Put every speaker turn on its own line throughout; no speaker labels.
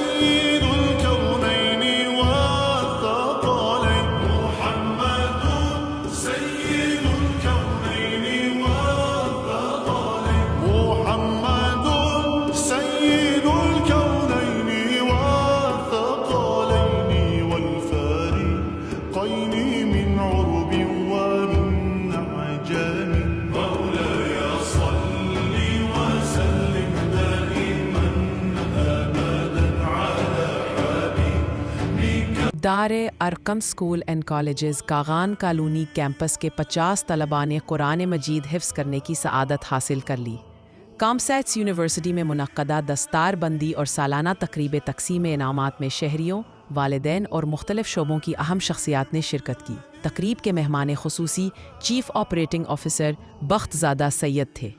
سيد الكونين والثقلين محمد سيد الكونين والثقلين محمد سيد الكونين والثقلين والفارقين من عرب ومن عجم مولاي صل وسلم دائما أبدا على حبيبك.
Dar Arqam school and colleges Kaghan colony campus کے 50 طلباء نے قرآن مجید حفظ کرنے کی سعادت حاصل کر لی۔ کامسیٹس یونیورسٹی میں منعقدہ دستار بندی اور سالانہ تقریب تقسیم انعامات میں شہریوں، والدین اور مختلف شعبوں کی اہم شخصیات نے شرکت کی۔ تقریب کے مہمان خصوصی چیف آپریٹنگ آفیسر بخت زادہ سید تھے۔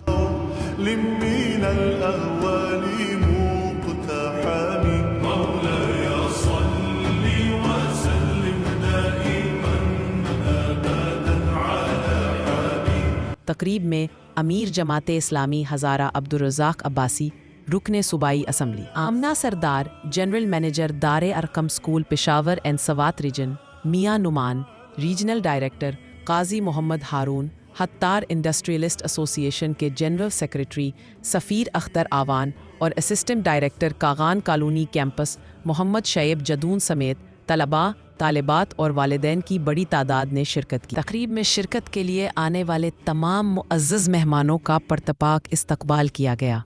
من الأهوال مقتحم مولاي صل وسلم دائما أبدا على حبيبك.
تقریب میں امیر جماعت اسلامی ہزارہ عبدالرزاق عباسی، رکن صوبائی اسمبلی، آمنہ سردار، جنرل مینیجر دار Arqam school Peshawar and Swat region, میاں نعمان، ریجنل ڈائریکٹر قاضی محمد ہارون، حتار انڈسٹریلسٹ ایسوسی ایشن کے جنرل سیکریٹری سفیر اختر آوان اور assistant director Kaghan colony campus Muhammad Shoaib Jadoon سمیت طلباء، طالبات اور والدین کی بڑی تعداد نے شرکت کی۔ تقریب میں شرکت کے لیے آنے والے تمام معزز مہمانوں کا پرتپاک استقبال کیا گیا۔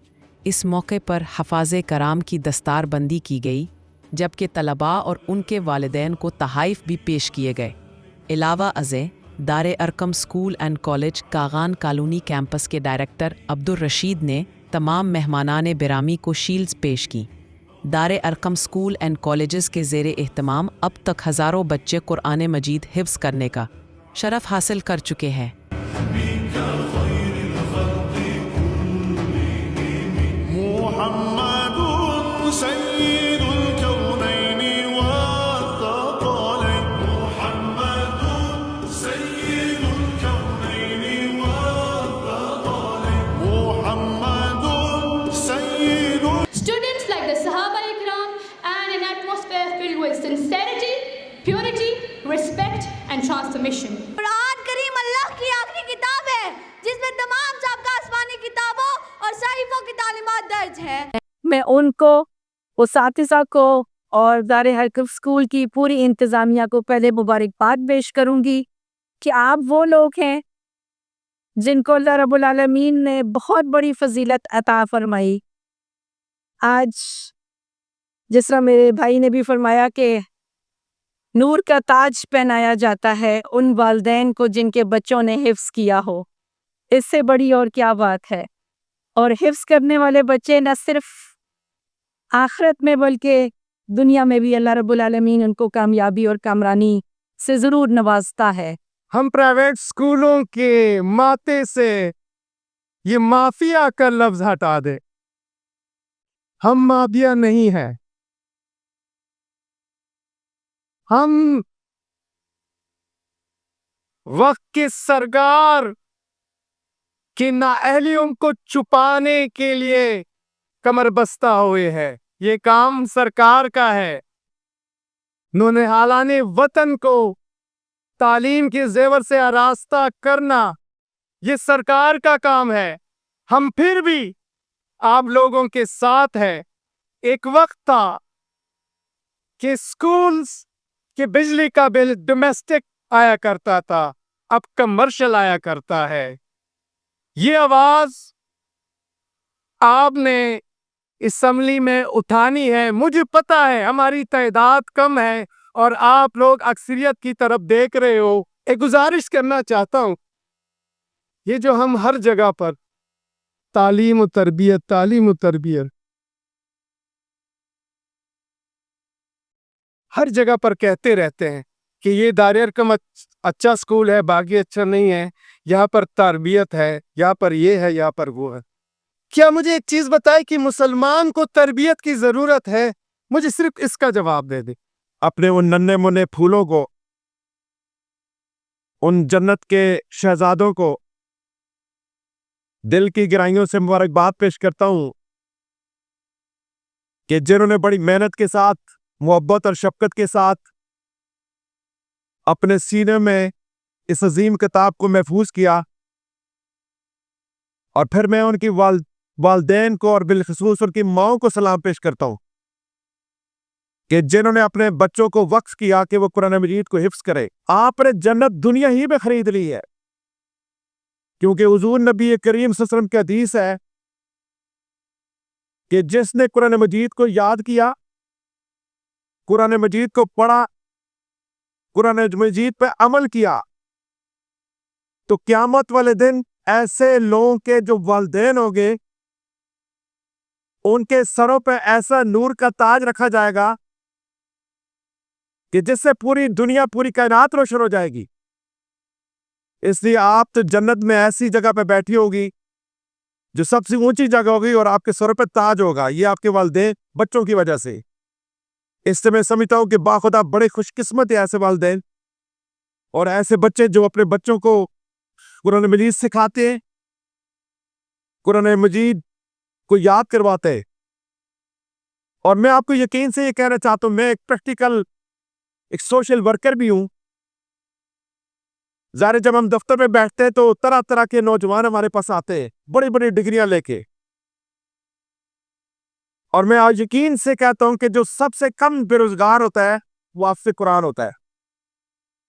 اس موقع پر حفاظ کرام کی دستار بندی کی گئی، جبکہ طلباء اور ان کے والدین کو تحائف بھی پیش کیے گئے۔ علاوہ ازیں Dar Arqam school and college Kaghan colony campus کے ڈائریکٹر عبدالرشید نے تمام مہمانان برامی کو شیلڈز پیش کیں۔ دار ارقم اسکول اینڈ کالجز کے زیر اہتمام اب تک ہزاروں بچے قرآن مجید حفظ کرنے کا شرف حاصل کر چکے ہیں۔
محمد سيد الكونين والثقلين محمد سيد الكونين والثقلين محمد Syed.
Students like the Sahaba Ikram and an atmosphere filled with sincerity, purity, respect and transformation.
قرآن کریم اللہ کی آخری کتاب ہے جس میں تمام سابقہ آسمانی کتابوں اور صحیفوں کی تعلیمات درج ہے۔
میں ان کو، اساتذہ کو اور دار ارقم اسکول کی پوری انتظامیہ کو پہلے مبارکباد پیش کروں گی کہ آپ وہ لوگ ہیں جن کو اللہ رب العالمین نے بہت بڑی فضیلت عطا فرمائی۔ آج جس طرح میرے بھائی نے بھی فرمایا کہ نور کا تاج پہنایا جاتا ہے ان والدین کو جن کے بچوں نے حفظ کیا ہو، اس سے بڑی اور کیا بات ہے۔ اور حفظ کرنے والے بچے نہ صرف آخرت میں بلکہ دنیا میں بھی اللہ رب العالمین ان کو کامیابی اور کامرانی سے ضرور نوازتا ہے۔
ہم پرائیویٹ اسکولوں کے ماتے سے یہ مافیا کا لفظ ہٹا دے۔ ہم مافیا نہیں ہیں، ہم وقت کے سرکار کی نااہلیوں کو چھپانے کے لیے کمر بستہ ہوئے ہیں۔ یہ کام سرکار کا ہے۔ نونہالان وطن کو تعلیم کے زیور سے آراستہ کرنا یہ سرکار کا کام ہے۔ ہم پھر بھی آپ لوگوں کے ساتھ ہیں۔ ایک وقت تھا کہ اسکولز کے بجلی کا بل ڈومیسٹک آیا کرتا تھا، اب کمرشل آیا کرتا ہے۔ یہ آواز آپ نے اسمبلی میں اٹھانی ہے۔ مجھے پتا ہے ہماری تعداد کم ہے اور آپ لوگ اکثریت کی طرف دیکھ رہے ہو۔ ایک گزارش کرنا چاہتا ہوں، یہ جو ہم ہر جگہ پر تعلیم و تربیت ہر جگہ پر کہتے رہتے ہیں کہ یہ دار ارقم اچھا اسکول ہے، باقی اچھا نہیں ہے، یہاں پر تربیت ہے، یہاں پر یہ ہے، یہاں پر وہ ہے۔ کیا مجھے ایک چیز بتائے کہ مسلمان کو تربیت کی ضرورت ہے؟ مجھے صرف اس کا جواب دے دے۔ اپنے ان ننھے منے پھولوں کو، ان جنت کے شہزادوں کو دل کی گہرائیوں سے مبارکباد پیش کرتا ہوں کہ جنہوں نے بڑی محنت کے ساتھ، محبت اور شفقت کے ساتھ اپنے سینے میں اس عظیم کتاب کو محفوظ کیا. اور پھر میں ان کی والدین کو اور بالخصوص ان کی ماؤں کو سلام پیش کرتا ہوں کہ جنہوں نے اپنے بچوں کو وقف کیا کہ وہ قرآن مجید کو حفظ کرے. آپ نے جنت دنیا ہی میں خرید لی ہے، کیونکہ حضور نبی کریم صلی اللہ علیہ وسلم کی حدیث ہے کہ جس نے قرآن مجید کو یاد کیا، قرآن مجید کو پڑھا، قرآن مجید پہ عمل کیا، تو قیامت والے دن ایسے لوگوں کے جو والدین ہوں گے ان کے سروں پہ ایسا نور کا تاج رکھا جائے گا کہ جس سے پوری دنیا، پوری کائنات روشن ہو جائے گی. اس لیے آپ تو جنت میں ایسی جگہ پہ بیٹھی ہوگی جو سب سے اونچی جگہ ہوگی اور آپ کے سروں پہ تاج ہوگا. یہ آپ کے والدین بچوں کی وجہ سے. اس سے میں سمجھتا ہوں کہ باخدا بڑے خوش قسمت ہیں ایسے والدین اور ایسے بچے جو اپنے بچوں کو قرآن مجید سکھاتے ہیں، قرآن مجید کو یاد کرواتے ہیں. اور میں آپ کو یقین سے یہ کہنا چاہتا ہوں، میں ایک پریکٹیکل ایک سوشل ورکر بھی ہوں. ظاہر جب ہم دفتر میں بیٹھتے ہیں تو طرح طرح کے نوجوان ہمارے پاس آتے ہیں بڑی بڑی ڈگریاں لے کے، اور میں آج یقین سے کہتا ہوں کہ جو سب سے کم بے روزگار ہوتا ہے وہ حافظ قرآن ہوتا ہے.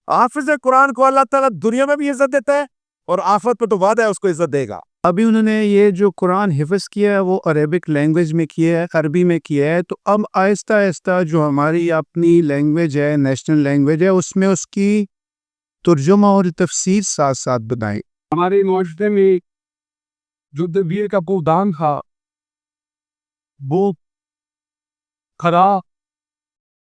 حافظ قرآن کو اللہ تعالیٰ دنیا میں بھی عزت دیتا ہے اور آخرت پہ تو وعدہ ہے اس کو عزت دے گا.
ابھی انہوں نے یہ جو قرآن حفظ کیا ہے وہ عربک لینگویج میں کیا ہے، عربی میں کیا ہے، تو اب آہستہ آہستہ جو ہماری اپنی لینگویج ہے، نیشنل لینگویج ہے، اس میں اس کی ترجمہ اور تفسیر ساتھ ساتھ بتائیں.
ہمارے معاشرے میں جو تدبیر کا پودان تھا وہ کھرا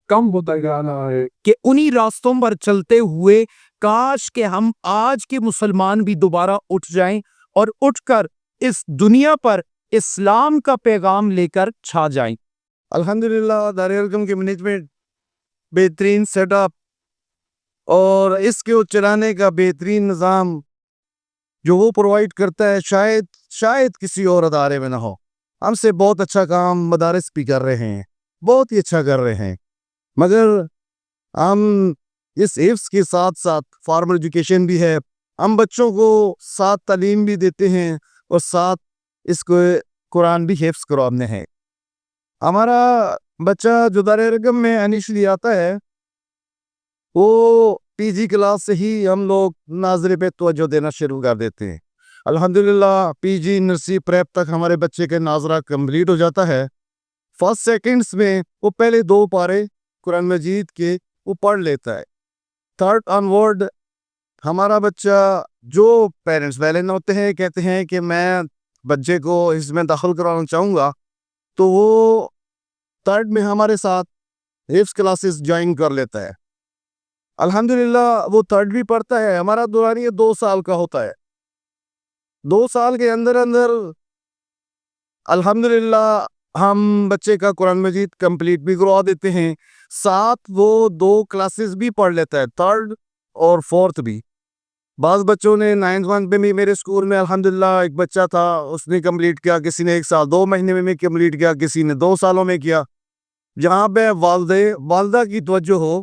کم ہوتا جا رہا ہے.
کہ انہی راستوں پر چلتے ہوئے کاش کہ ہم آج کے مسلمان بھی دوبارہ اٹھ جائیں اور اٹھ کر اس دنیا پر اسلام کا پیغام لے کر چھا جائیں.
الحمدللہ دار ارقم کے مینجمنٹ بہترین سیٹ اپ اور اس کے چلانے کا بہترین نظام جو وہ پرووائڈ کرتا ہے شاید کسی اور ادارے میں نہ ہو. ہم سے بہت اچھا کام مدارس بھی کر رہے ہیں، بہت ہی اچھا کر رہے ہیں، مگر ہم اس حفظ کے ساتھ ساتھ فارمل ایجوکیشن بھی ہے، ہم بچوں کو ساتھ تعلیم بھی دیتے ہیں اور ساتھ اس کو قرآن بھی حفظ کروانے ہیں. ہمارا بچہ جو دار ارقم میں انیشلی آتا ہے وہ پی جی کلاس سے ہی ہم لوگ ناظرے پہ توجہ دینا شروع کر دیتے ہیں. الحمدللہ پی جی نرسری پریپ تک ہمارے بچے کے ناظرہ کمپلیٹ ہو جاتا ہے. فرسٹ سیکنڈز میں وہ پہلے 2 پارے قرآن مجید کے وہ پڑھ لیتا ہے. تھرڈ آن ورڈ ہمارا بچہ، جو پیرنٹس ویلن ہوتے ہیں کہتے ہیں کہ میں بچے کو اس میں داخل کرانا چاہوں گا، تو وہ تھرڈ میں ہمارے ساتھ حفظ کلاسز جوائن کر لیتا ہے. الحمدللہ وہ تھرڈ بھی پڑھتا ہے. ہمارا دوران یہ 2 سال کا ہوتا ہے. 2 سال کے اندر الحمدللہ ہم بچے کا قرآن مجید کمپلیٹ بھی کروا دیتے ہیں، ساتھ وہ 2 کلاسز بھی پڑھ لیتا ہے، تھرڈ اور فورتھ بھی. بعض بچوں نے 9th 1 پہ بھی میرے اسکول میں الحمدللہ ایک بچہ تھا، اس نے کمپلیٹ کیا، کسی نے 1 سال 2 مہینے میں کمپلیٹ کیا، کسی نے 2 سالوں میں کیا. جہاں پہ والدہ کی توجہ ہو،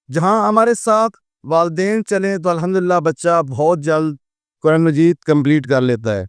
جہاں ہمارے ساتھ والدین چلیں، تو الحمدللہ بچہ بہت جلد قرآن مجید کمپلیٹ کر لیتا ہے.